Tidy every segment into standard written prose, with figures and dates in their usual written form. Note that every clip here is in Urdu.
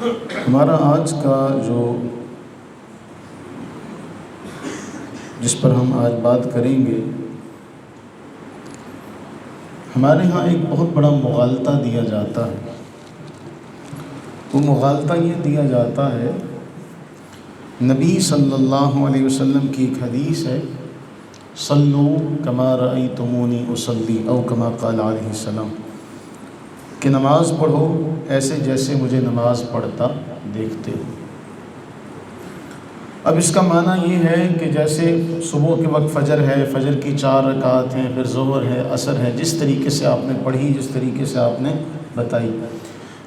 ہمارا آج کا جس پر ہم آج بات کریں گے، ہمارے ہاں ایک بہت بڑا مغالطہ دیا جاتا ہے۔ وہ مغالطہ یہ دیا جاتا ہے، نبی صلی اللہ علیہ وسلم کی ایک حدیث ہے، صلو کما رأیتمونی اصلی او کما قال علیہ السلام، کہ نماز پڑھو ایسے جیسے مجھے نماز پڑھتا دیکھتے ہو۔ اب اس کا معنی یہ ہے کہ جیسے صبح کے وقت فجر ہے، فجر کی 4 رکعات ہیں، پھر ظہر ہے، عصر ہے، جس طریقے سے آپ نے پڑھی، جس طریقے سے آپ نے بتائی،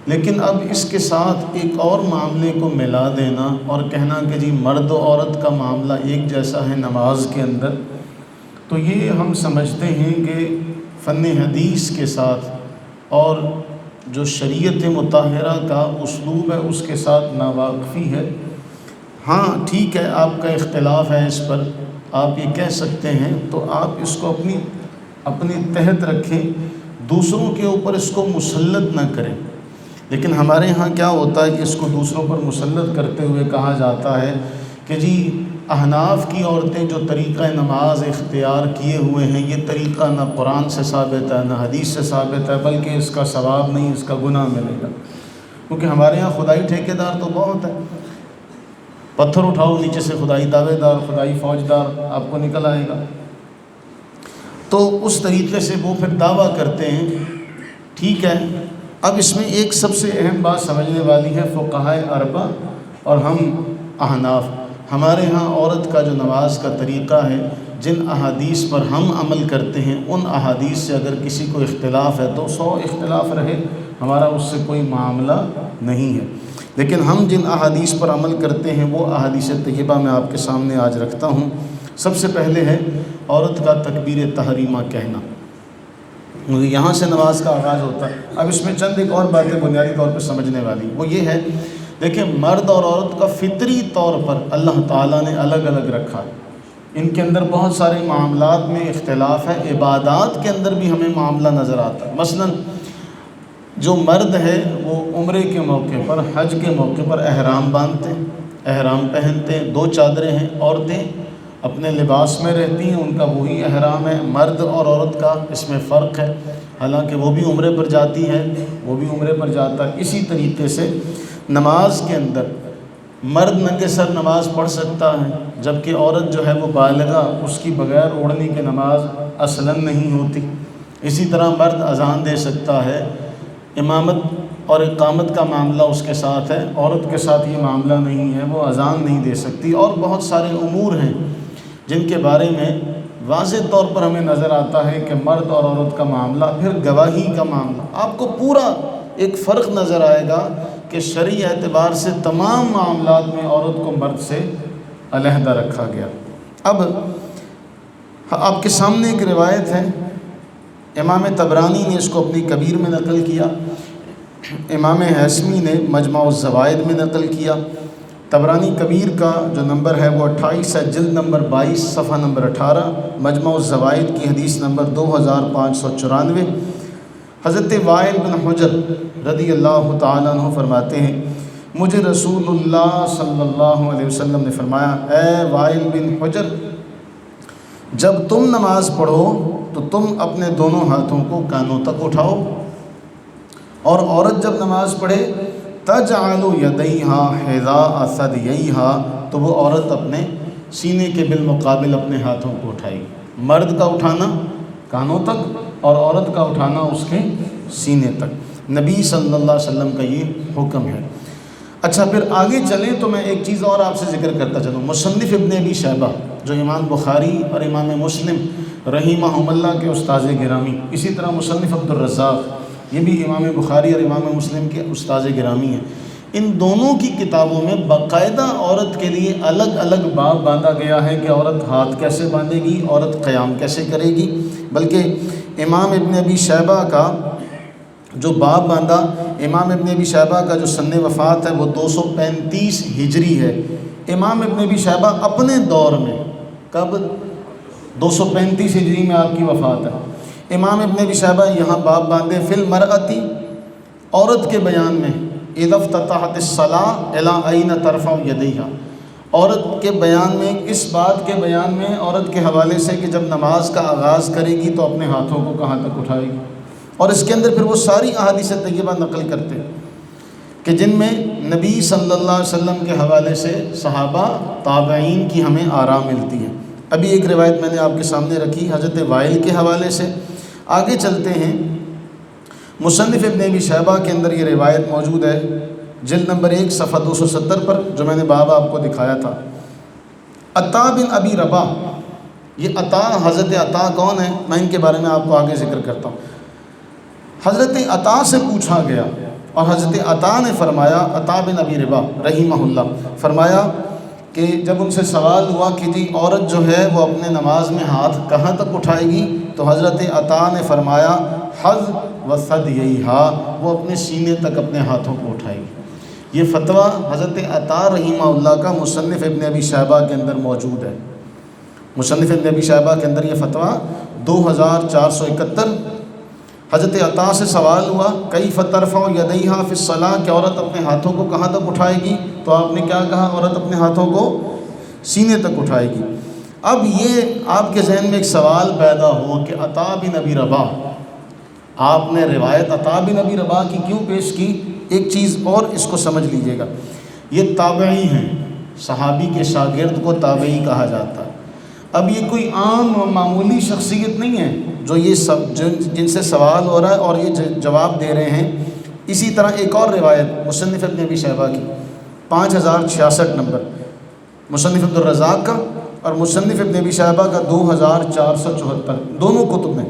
لیکن اب اس کے ساتھ ایک اور معاملے کو ملا دینا اور کہنا کہ جی مرد و عورت کا معاملہ ایک جیسا ہے نماز کے اندر، تو یہ ہم سمجھتے ہیں کہ فن حدیث کے ساتھ اور جو شریعت مطہرہ کا اسلوب ہے اس کے ساتھ ناواقفی ہے۔ ہاں ٹھیک ہے، آپ کا اختلاف ہے اس پر، آپ یہ کہہ سکتے ہیں، تو آپ اس کو اپنی تحت رکھیں، دوسروں کے اوپر اس کو مسلط نہ کریں۔ لیکن ہمارے ہاں کیا ہوتا ہے کہ اس کو دوسروں پر مسلط کرتے ہوئے کہا جاتا ہے کہ جی احناف کی عورتیں جو طریقہ نماز اختیار کیے ہوئے ہیں، یہ طریقہ نہ قرآن سے ثابت ہے نہ حدیث سے ثابت ہے، بلکہ اس کا ثواب نہیں، اس کا گناہ ملے گا۔ کیونکہ ہمارے ہاں خدائی ٹھیکیدار تو بہت ہے، پتھر اٹھاؤ نیچے سے خدائی دعوے دار، خدائی فوجدار آپ کو نکل آئے گا۔ تو اس طریقے سے وہ پھر دعویٰ کرتے ہیں، ٹھیک ہے۔ اب اس میں ایک سب سے اہم بات سمجھنے والی ہے، فقہائے اربعہ اور ہم احناف، ہمارے ہاں عورت کا جو نماز کا طریقہ ہے، جن احادیث پر ہم عمل کرتے ہیں، ان احادیث سے اگر کسی کو اختلاف ہے تو 100 اختلاف رہے، ہمارا اس سے کوئی معاملہ نہیں ہے۔ لیکن ہم جن احادیث پر عمل کرتے ہیں وہ احادیث طیبہ میں آپ کے سامنے آج رکھتا ہوں۔ سب سے پہلے ہے عورت کا تکبیر تحریمہ کہنا، یہاں سے نماز کا آغاز ہوتا ہے۔ اب اس میں چند ایک اور باتیں بنیادی طور پہ سمجھنے والی، وہ یہ ہے، دیکھیں مرد اور عورت کا فطری طور پر اللہ تعالیٰ نے الگ الگ رکھا ہے، ان کے اندر بہت سارے معاملات میں اختلاف ہے، عبادات کے اندر بھی ہمیں معاملہ نظر آتا ہے۔ مثلا جو مرد ہے وہ عمرے کے موقع پر، حج کے موقع پر احرام باندھتے ہیں، احرام پہنتے ہیں، 2 چادریں ہیں، عورتیں اپنے لباس میں رہتی ہیں، ان کا وہی احرام ہے۔ مرد اور عورت کا اس میں فرق ہے، حالانکہ وہ بھی عمرے پر جاتی ہے، وہ بھی عمرے پر جاتا ہے۔ اسی طریقے سے نماز کے اندر مرد ننگے سر نماز پڑھ سکتا ہے، جبکہ عورت جو ہے وہ بالغہ، اس کی بغیر اوڑھنے کی نماز اصلاً نہیں ہوتی۔ اسی طرح مرد اذان دے سکتا ہے، امامت اور اقامت کا معاملہ اس کے ساتھ ہے، عورت کے ساتھ یہ معاملہ نہیں ہے، وہ اذان نہیں دے سکتی۔ اور بہت سارے امور ہیں جن کے بارے میں واضح طور پر ہمیں نظر آتا ہے کہ مرد اور عورت کا معاملہ، پھر گواہی کا معاملہ، آپ کو پورا ایک فرق نظر آئے گا کہ شرعی اعتبار سے تمام معاملات میں عورت کو مرد سے علیحدہ رکھا گیا۔ اب آپ کے سامنے ایک روایت ہے، امام طبرانی نے اس کو اپنی کبیر میں نقل کیا، امام حیثمی نے مجمع الزوائد میں نقل کیا۔ طبرانی کبیر کا جو نمبر ہے وہ 28 ہے، جلد نمبر 22 صفحہ نمبر 18، مجمع الزوائد کی حدیث نمبر 2594۔ حضرت وائل بن حجر رضی اللہ تعالیٰ عنہ فرماتے ہیں، مجھے رسول اللہ صلی اللہ علیہ وسلم نے فرمایا، اے وائل بن حجر، جب تم نماز پڑھو تو تم اپنے دونوں ہاتھوں کو کانوں تک اٹھاؤ، اور عورت جب نماز پڑھے تجعل یدیہا حذاء ثدییہا، تو وہ عورت اپنے سینے کے بالمقابل اپنے ہاتھوں کو اٹھائے گی۔ مرد کا اٹھانا کانوں تک اور عورت کا اٹھانا اس کے سینے تک، نبی صلی اللہ علیہ وسلم کا یہ حکم ہے۔ اچھا پھر آگے چلیں تو میں ایک چیز اور آپ سے ذکر کرتا چلوں، مصنف ابن ابی شیبہ جو امام بخاری اور امام مسلم رحمہم اللہ کے استاذ گرامی، اسی طرح مصنف عبد الرزاق، یہ بھی امام بخاری اور امام مسلم کے استاذ گرامی ہیں، ان دونوں کی کتابوں میں باقاعدہ عورت کے لیے الگ الگ باب باندھا گیا ہے کہ عورت ہاتھ کیسے باندھے گی، عورت قیام کیسے کرے گی۔ بلکہ امام ابن ابی شیبہ کا جو باب باندھا، امام ابن ابی شیبہ کا جو سن وفات ہے وہ 235 ہجری ہے۔ امام ابن ابی شیبہ اپنے دور میں، کب؟ 235 ہجری میں آپ کی وفات ہے۔ امام ابن ابی شیبہ یہاں باب باندھے فی المرأتی، عورت کے بیان میں، اذا افتتحت الصلاۃ الی این ترفع یدیہا، عورت کے بیان میں، اس بات کے بیان میں عورت کے حوالے سے کہ جب نماز کا آغاز کرے گی تو اپنے ہاتھوں کو کہاں تک اٹھائے گی، اور اس کے اندر پھر وہ ساری احادیث طیبہ نقل کرتے کہ جن میں نبی صلی اللہ علیہ وسلم کے حوالے سے صحابہ تابعین کی ہمیں آراء ملتی ہے۔ ابھی ایک روایت میں نے آپ کے سامنے رکھی حضرت وائل کے حوالے سے۔ آگے چلتے ہیں، مصنف ابن ابی شیبہ کے اندر یہ روایت موجود ہے، جلد نمبر 1 صفحہ 270 پر، جو میں نے باب آپ کو دکھایا تھا۔ عطا بن ابی رباح، یہ عطا، حضرت عطا کون ہے، میں ان کے بارے میں آپ کو آگے ذکر کرتا ہوں۔ حضرت عطا سے پوچھا گیا اور حضرت عطا نے فرمایا، عطا بن ابی رباح رحمہ اللہ فرمایا کہ جب ان سے سوال ہوا کہ جی عورت جو ہے وہ اپنے نماز میں ہاتھ کہاں تک اٹھائے گی، تو حضرت عطا نے فرمایا حظ و ثدییہا، وہ اپنے سینے تک اپنے ہاتھوں کو اٹھائے گی۔ یہ فتویٰ حضرت عطا رحمہ اللہ کا مصنف ابن ابی شیبہ کے اندر موجود ہے۔ مصنف ابن ابی شیبہ کے اندر یہ فتویٰ 2471۔ حضرت عطا سے سوال ہوا کیف ترفع یدیہا فی الصلاۃ، کہ عورت اپنے ہاتھوں کو کہاں تک اٹھائے گی، تو آپ نے کیا کہا، عورت اپنے ہاتھوں کو سینے تک اٹھائے گی۔ اب یہ آپ کے ذہن میں ایک سوال پیدا ہو کہ عطا بن ابی رباح، آپ نے روایت عطا بن ابی رباح کی کیوں پیش کی؟ ایک چیز اور اس کو سمجھ لیجئے گا، یہ تابعی ہیں، صحابی کے شاگرد کو تابعی کہا جاتا ہے۔ اب یہ کوئی عام معمولی شخصیت نہیں ہے جو یہ سب جن سے سوال ہو رہا ہے اور یہ جواب دے رہے ہیں۔ اسی طرح ایک اور روایت مصنف ابن ابی شیبہ کی 5066 نمبر، مصنف عبد الرزاق کا اور مصنف ابن ابی شیبہ کا 2474، دونوں کتب میں۔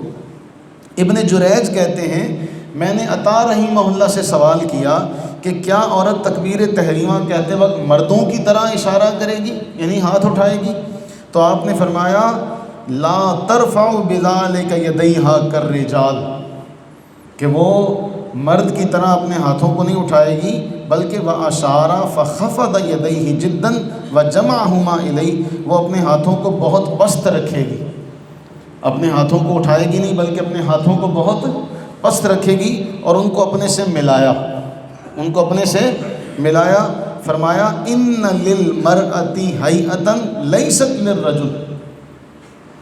ابن جریج کہتے ہیں میں نے عطا رحمہ اللہ سے سوال کیا کہ کیا عورت تکبیر تحریمہ کہتے وقت مردوں کی طرح اشارہ کرے گی، یعنی ہاتھ اٹھائے گی؟ تو آپ نے فرمایا لا ترفع بذلک یدیہا کالرجال، کہ وہ مرد کی طرح اپنے ہاتھوں کو نہیں اٹھائے گی، بلکہ واشار فخفض یدیہ جدا وجمعہما الیہ، وہ اپنے ہاتھوں کو بہت پست رکھے گی، اپنے ہاتھوں کو اٹھائے گی نہیں بلکہ اپنے ہاتھوں کو بہت پست رکھے گی، اور ان کو اپنے سے ملایا، ان کو اپنے سے ملایا۔ فرمایا ان للمرأۃ ہیئۃ لیست للرجل،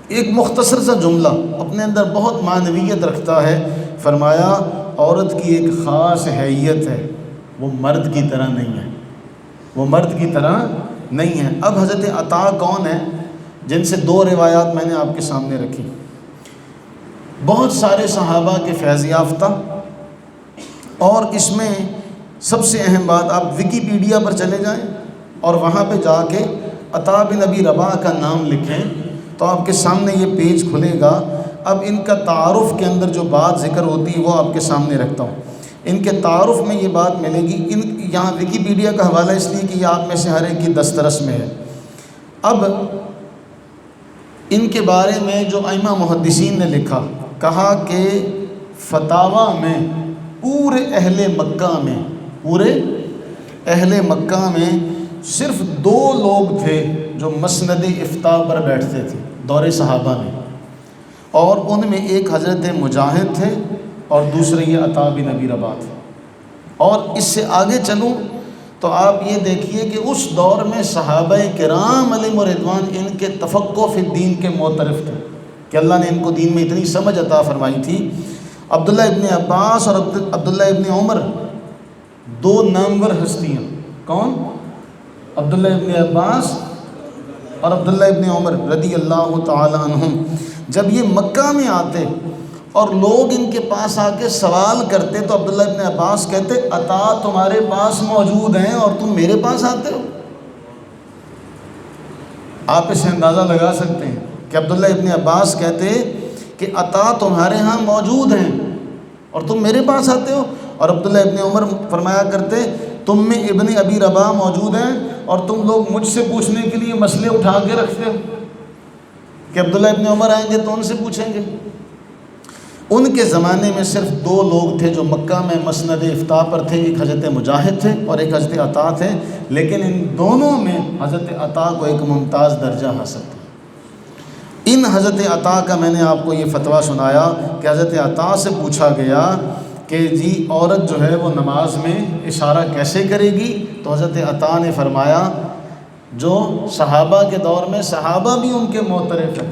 ایک مختصر سا جملہ اپنے اندر بہت معنویت رکھتا ہے۔ فرمایا عورت کی ایک خاص حیت ہے، وہ مرد کی طرح نہیں ہے، وہ مرد کی طرح نہیں ہے۔ اب حضرت عطا کون ہے، جن سے 2 روایات میں نے آپ کے سامنے رکھی۔ بہت سارے صحابہ کے فیض یافتہ، اور اس میں سب سے اہم بات، آپ ویکیپیڈیا پر چلے جائیں اور وہاں پہ جا کے عطا بن ابی رباح کا نام لکھیں تو آپ کے سامنے یہ پیج کھلے گا۔ اب ان کا تعارف کے اندر جو بات ذکر ہوتی ہے وہ آپ کے سامنے رکھتا ہوں۔ ان کے تعارف میں یہ بات ملے گی، یہاں ویکیپیڈیا کا حوالہ اس لیے کہ یہ آپ میں سے ہر ایک کی دسترس میں ہے۔ اب ان کے بارے میں جو ائمہ محدثین نے لکھا، کہا کہ فتاویٰ میں پورے اہل مکہ میں صرف 2 لوگ تھے جو مسند افتاء پر بیٹھتے تھے دور صحابہ میں، اور ان میں ایک حضرت مجاہد تھے اور دوسرے یہ عطا بن ابی رباح تھے۔ اور اس سے آگے چلوں تو آپ یہ دیکھیے کہ اس دور میں صحابہ کرام علیہم رضوان ان کے تفقہ فی الدین کے معترف تھے کہ اللہ نے ان کو دین میں اتنی سمجھ عطا فرمائی تھی۔ عبداللہ ابن عباس اور عبداللہ ابن عمر 2 نامور ہستیاں، کون؟ عبداللہ ابن عباس اور عبداللہ ابن عمر رضی اللہ تعالی عنہم، جب یہ مکہ میں آتے اور لوگ ان کے پاس آ کے سوال کرتے تو عبداللہ ابن عباس کہتے عطا تمہارے پاس موجود ہیں اور تم میرے پاس آتے ہو۔ آپ اسے اندازہ لگا سکتے ہیں کہ عبداللہ ابن عباس کہتے کہ عطا تمہارے ہاں موجود ہیں اور تم میرے پاس آتے ہو، اور عبداللہ ابن عمر فرمایا کرتے تم میں ابن ابی رباح موجود ہیں اور تم لوگ مجھ سے پوچھنے کے لیے مسئلے اٹھا کے رکھتے ہو کہ عبداللہ ابن عمر آئیں گے تو ان سے پوچھیں گے۔ ان کے زمانے میں صرف 2 لوگ تھے جو مکہ میں مسند افتاء پر تھے، ایک حضرت مجاہد تھے اور ایک حضرت عطا تھے، لیکن ان دونوں میں حضرت عطا کو ایک ممتاز درجہ حاصل تھا۔ ان حضرت عطا کا میں نے آپ کو یہ فتویٰ سنایا کہ حضرت عطا سے پوچھا گیا کہ جی عورت جو ہے وہ نماز میں اشارہ کیسے کرے گی، تو حضرت عطا نے فرمایا جو صحابہ کے دور میں صحابہ بھی ان کے معترف ہیں،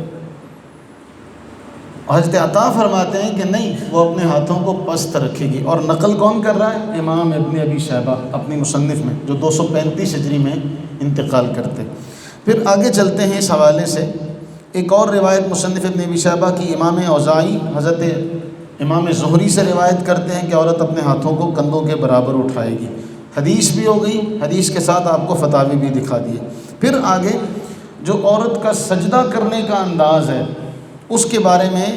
حضرت عطا فرماتے ہیں کہ نہیں، وہ اپنے ہاتھوں کو پست رکھے گی۔ اور نقل کون کر رہا ہے؟ امام ابن ابی شیبہ اپنی مصنف میں، جو 235 ہجری میں انتقال کرتے۔ پھر آگے چلتے ہیں اس حوالے سے، ایک اور روایت مصنف ابن ابی شیبہ کی امام اوزاعی حضرت امام زہری سے روایت کرتے ہیں کہ عورت اپنے ہاتھوں کو کندھوں کے برابر اٹھائے گی۔ حدیث بھی ہو گئی، حدیث کے ساتھ آپ کو فتاوی بھی دکھا دیے۔ پھر آگے جو عورت کا سجدہ کرنے کا انداز ہے، اس کے بارے میں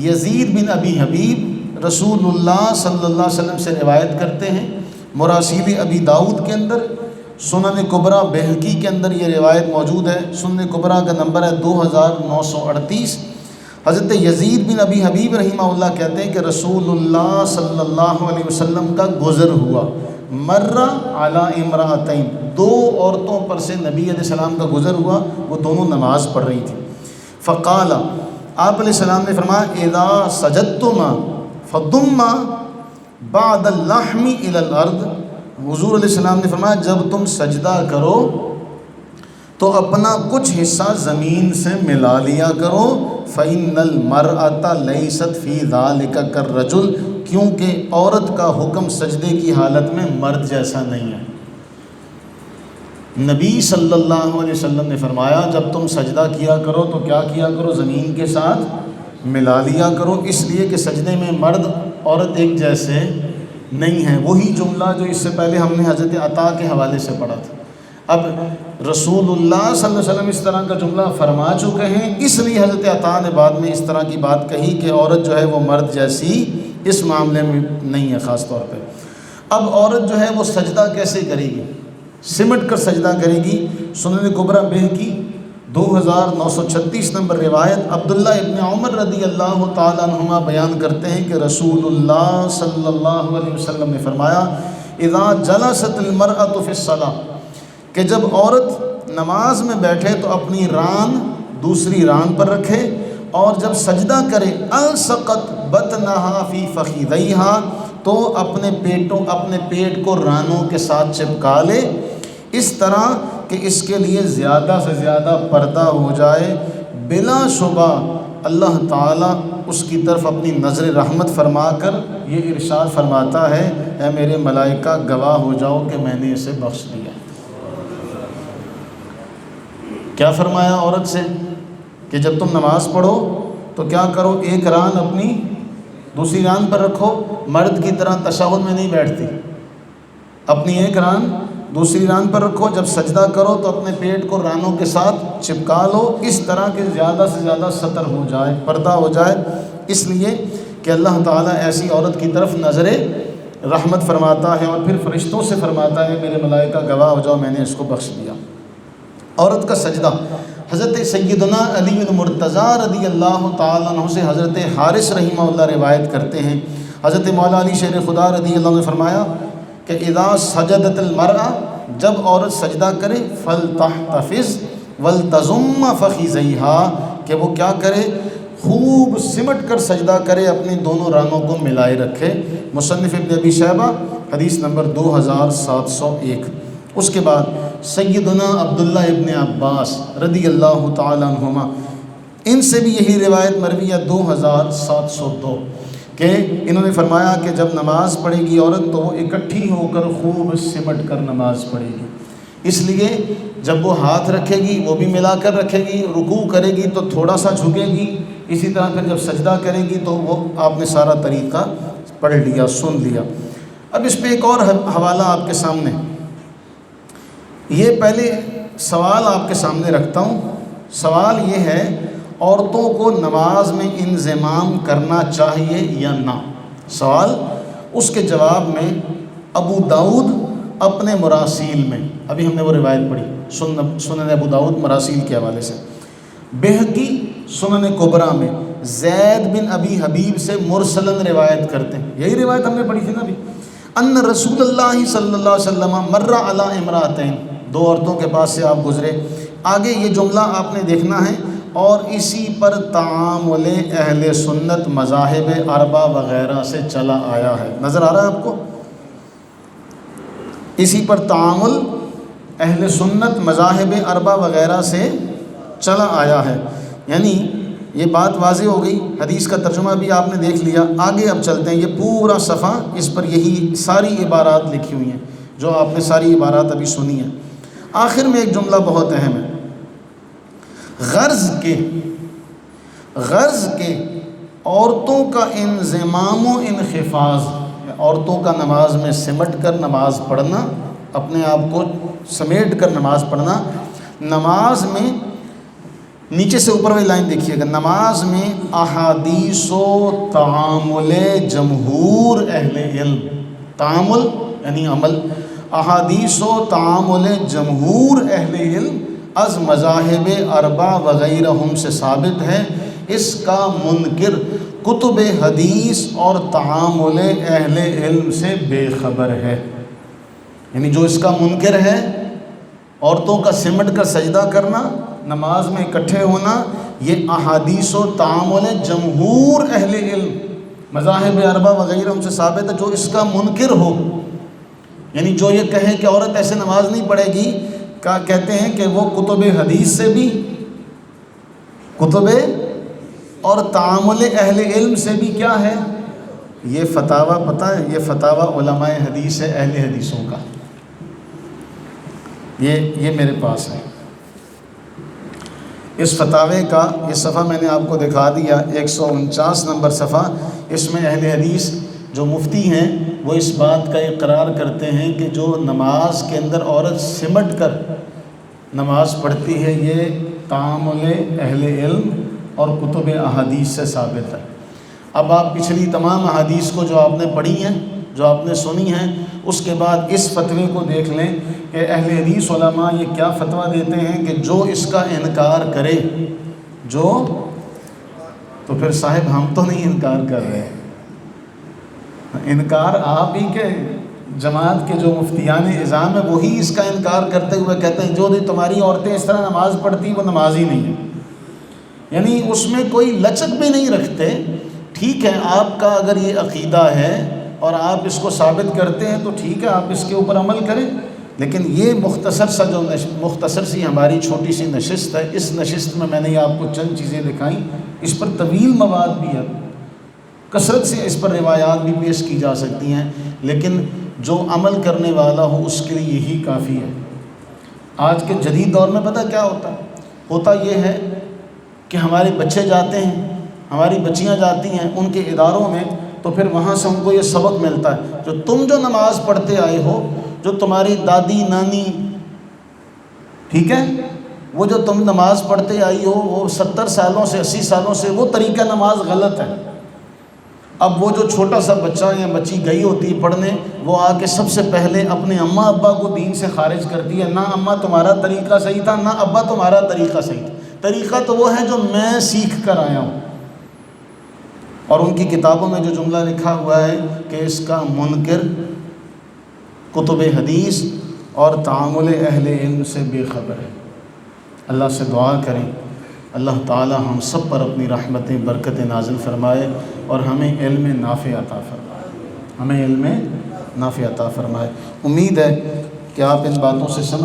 یزید بن ابی حبیب رسول اللہ صلی اللہ علیہ وسلم سے روایت کرتے ہیں۔ مراسیل ابی داؤد کے اندر، سنن کبریٰ بہقی کے اندر یہ روایت موجود ہے۔ سنن کبریٰ کا نمبر ہے 2938۔ حضرت یزید بن ابی حبیب رحمہ اللہ کہتے ہیں کہ رسول اللہ صلی اللہ علیہ وسلم کا گزر ہوا، مر علی امرأتین، دو عورتوں پر سے نبی علیہ السلام کا گزر ہوا، وہ دونوں نماز پڑھ رہی تھی۔ فقال، آپ علیہ السلام نے فرمایا اذا سجدتما فضما بعد اللحم الى الارض، حضور علیہ السلام نے فرمایا جب تم سجدہ کرو تو اپنا کچھ حصہ زمین سے ملا لیا کرو، فإن المرأة ليست في ذلك كالرجل، کیونکہ عورت کا حکم سجدے کی حالت میں مرد جیسا نہیں ہے۔ نبی صلی اللہ علیہ وسلم نے فرمایا جب تم سجدہ کیا کرو تو کیا کیا کرو، زمین کے ساتھ ملا لیا کرو، اس لیے کہ سجدے میں مرد عورت ایک جیسے نہیں ہیں۔ وہی جملہ جو اس سے پہلے ہم نے حضرت عطا کے حوالے سے پڑھا تھا۔ اب رسول اللہ صلی اللہ علیہ وسلم اس طرح کا جملہ فرما چکے ہیں، اس لیے حضرت عطا نے بعد میں اس طرح کی بات کہی کہ عورت جو ہے وہ مرد جیسی اس معاملے میں نہیں ہے خاص طور پہ۔ اب عورت جو ہے وہ سجدہ کیسے کرے گی؟ سمٹ کر سجدہ کرے گی۔ سنن کبریٰ بہقی 2936 نمبر روایت عبداللہ ابن عمر رضی اللہ تعالیٰ عنہما بیان کرتے ہیں کہ رسول اللہ صلی اللہ علیہ وسلم نے فرمایا اذا جلست المرأة فی الصلاۃ، کہ جب عورت نماز میں بیٹھے تو اپنی ران دوسری ران پر رکھے، اور جب سجدہ کرے الصقت بطنہا فی فخذیہا، تو اپنے پیٹ کو رانوں کے ساتھ چپکا لے، اس طرح کہ اس کے لیے زیادہ سے زیادہ پردہ ہو جائے۔ بلا شبہ اللہ تعالیٰ اس کی طرف اپنی نظر رحمت فرما کر یہ ارشاد فرماتا ہے اے میرے ملائکہ گواہ ہو جاؤ کہ میں نے اسے بخش دیا۔ کیا فرمایا عورت سے کہ جب تم نماز پڑھو تو کیا کرو، ایک ران اپنی دوسری ران پر رکھو، مرد کی طرح تشہد میں نہیں بیٹھتی، اپنی ایک ران دوسری ران پر رکھو، جب سجدہ کرو تو اپنے پیٹ کو رانوں کے ساتھ چپکا لو، اس طرح کہ زیادہ سے زیادہ ستر ہو جائے، پردہ ہو جائے، اس لیے کہ اللہ تعالیٰ ایسی عورت کی طرف نظر رحمت فرماتا ہے، اور پھر فرشتوں سے فرماتا ہے میرے ملائکہ گواہ ہو جاؤ میں نے اس کو بخش دیا۔ عورت کا سجدہ، حضرت سیدنا علی بن مرتضیٰ رضی اللہ تعالیٰ عنہ سے حضرت حارث رحمہ اللہ روایت کرتے ہیں، حضرت مولا علی شیر خدا رضی اللہ عنہ نے فرمایا کہ اذا سجدت المرأة، جب عورت سجدہ کرے فلتحتفظ ولتضم فخذیہا، کہ وہ کیا کرے، خوب سمٹ کر سجدہ کرے، اپنی دونوں رانوں کو ملائے رکھے۔ مصنف ابن ابی شیبہ حدیث نمبر 2701۔ اس کے بعد سیدنا عبداللہ ابن عباس رضی اللہ تعالیٰ عنہما، ان سے بھی یہی روایت مروی ہے 2702، کہ انہوں نے فرمایا کہ جب نماز پڑھے گی عورت تو وہ اکٹھی ہو کر خوب سمٹ کر نماز پڑھے گی، اس لیے جب وہ ہاتھ رکھے گی وہ بھی ملا کر رکھے گی، رکوع کرے گی تو تھوڑا سا جھکے گی، اسی طرح پھر جب سجدہ کرے گی تو وہ آپ نے سارا طریقہ پڑھ لیا، سن لیا۔ اب اس پہ ایک اور حوالہ آپ کے سامنے، یہ پہلے سوال آپ کے سامنے رکھتا ہوں۔ سوال یہ ہے عورتوں کو نماز میں انضمام کرنا چاہیے یا نہ؟ سوال، اس کے جواب میں ابو داؤد اپنے مراسیل میں، ابھی ہم نے وہ روایت پڑھی سنن ابو داؤد مراسیل کے حوالے سے، بہقی سنن کبریٰ میں زید بن ابی حبیب سے مرسلن روایت کرتے ہیں، یہی روایت ہم نے پڑھی تھی نا ابھی، ان رسول اللہ صلی اللہ علیہ وسلم مر علی امرأتین، دو عورتوں کے پاس سے آپ گزرے۔ آگے یہ جملہ آپ نے دیکھنا ہے، اور اسی پر تعامل اہل سنت مذاہب اربع وغیرہ سے چلا آیا ہے۔ نظر آ رہا ہے آپ کو؟ اسی پر تعامل اہل سنت مذاہب اربع وغیرہ سے چلا آیا ہے۔ یعنی یہ بات واضح ہو گئی، حدیث کا ترجمہ بھی آپ نے دیکھ لیا۔ آگے اب چلتے ہیں، یہ پورا صفحہ اس پر یہی ساری عبارات لکھی ہوئی ہیں جو آپ نے ساری عبارات ابھی سنی ہیں۔ آخر میں ایک جملہ بہت اہم ہے، غرض کے عورتوں کا انضمام و انخفاض، عورتوں کا نماز میں سمٹ کر نماز پڑھنا، اپنے آپ کو سمیٹ کر نماز پڑھنا۔ نماز میں نیچے سے اوپر والی لائن دیکھیے گا، نماز میں احادیث و تعامل جمہور اہل علم، تعامل یعنی عمل، احادیث و تعامل جمہور اہل علم از مذاہب اربع وغیرہم سے ثابت ہے۔ اس کا منکر کتب حدیث اور تعامل اہل علم سے بے خبر ہے۔ یعنی جو اس کا منکر ہے، عورتوں کا سمٹ کر سجدہ کرنا، نماز میں اکٹھے ہونا، یہ احادیث و تعامل جمہور اہل علم مذاہب اربع وغیرہ سے ثابت ہے۔ جو اس کا منکر ہو، یعنی جو یہ کہے کہ عورت ایسے نماز نہیں پڑھے گی، کہتے ہیں کہ وہ کتب حدیث سے بھی، کتب اور تعامل اہل علم سے بھی کیا ہے؟ یہ فتاویٰ پتہ ہے، یہ فتاویٰ علماء حدیث ہے، اہل حدیثوں کا، یہ میرے پاس ہے۔ اس فتاوے کا یہ صفحہ میں نے آپ کو دکھا دیا، 149 نمبر صفحہ۔ اس میں اہل حدیث جو مفتی ہیں وہ اس بات کا اقرار کرتے ہیں کہ جو نماز کے اندر عورت سمٹ کر نماز پڑھتی ہے، یہ تعامل اہل علم اور کتب احادیث سے ثابت ہے۔ اب آپ پچھلی تمام احادیث کو جو آپ نے پڑھی ہیں، جو آپ نے سنی ہیں، اس کے بعد اس فتوے کو دیکھ لیں کہ اہل حدیث علماء یہ کیا فتویٰ دیتے ہیں کہ جو اس کا انکار کرے، تو پھر صاحب ہم تو نہیں انکار کر رہے، انکار آپ ہی کے جماعت کے جو مفتیان اعظام ہیں وہی اس کا انکار کرتے ہوئے کہتے ہیں جو تمہاری عورتیں اس طرح نماز پڑھتی وہ نماز ہی نہیں ہے۔ یعنی اس میں کوئی لچک بھی نہیں رکھتے۔ ٹھیک ہے، آپ کا اگر یہ عقیدہ ہے اور آپ اس کو ثابت کرتے ہیں تو ٹھیک ہے، آپ اس کے اوپر عمل کریں، لیکن یہ مختصر سی ہماری چھوٹی سی نشست ہے۔ اس نشست میں نے آپ کو چند چیزیں دکھائیں، اس پر طویل مواد بھی ہے، کثرت سے اس پر روایات بھی پیش کی جا سکتی ہیں، لیکن جو عمل کرنے والا ہو اس کے لیے یہی کافی ہے۔ آج کے جدید دور میں پتہ کیا ہوتا یہ ہے کہ ہمارے بچے جاتے ہیں، ہماری بچیاں جاتی ہیں ان کے اداروں میں، تو پھر وہاں سے ان کو یہ سبق ملتا ہے، جو نماز پڑھتے آئے ہو، جو تمہاری دادی نانی، ٹھیک ہے، وہ جو تم نماز پڑھتے آئی ہو وہ 70 سالوں سے 80 سالوں سے وہ طریقہ نماز غلط ہے۔ اب وہ جو چھوٹا سا بچہ یا بچی گئی ہوتی پڑھنے، وہ آ کے سب سے پہلے اپنے اماں ابا کو دین سے خارج کرتی ہے، نہ اماں تمہارا طریقہ صحیح تھا، نہ ابا تمہارا طریقہ صحیح تھا، طریقہ تو وہ ہے جو میں سیکھ کر آیا ہوں۔ اور ان کی کتابوں میں جو جملہ لکھا ہوا ہے کہ اس کا منکر کتب حدیث اور تعامل اہل علم سے بے خبر ہے۔ اللہ سے دعا کریں اللہ تعالی ہم سب پر اپنی رحمتیں برکتیں نازل فرمائے اور ہمیں علم نافع عطا فرمائے، امید ہے کہ آپ ان باتوں سے سمجھ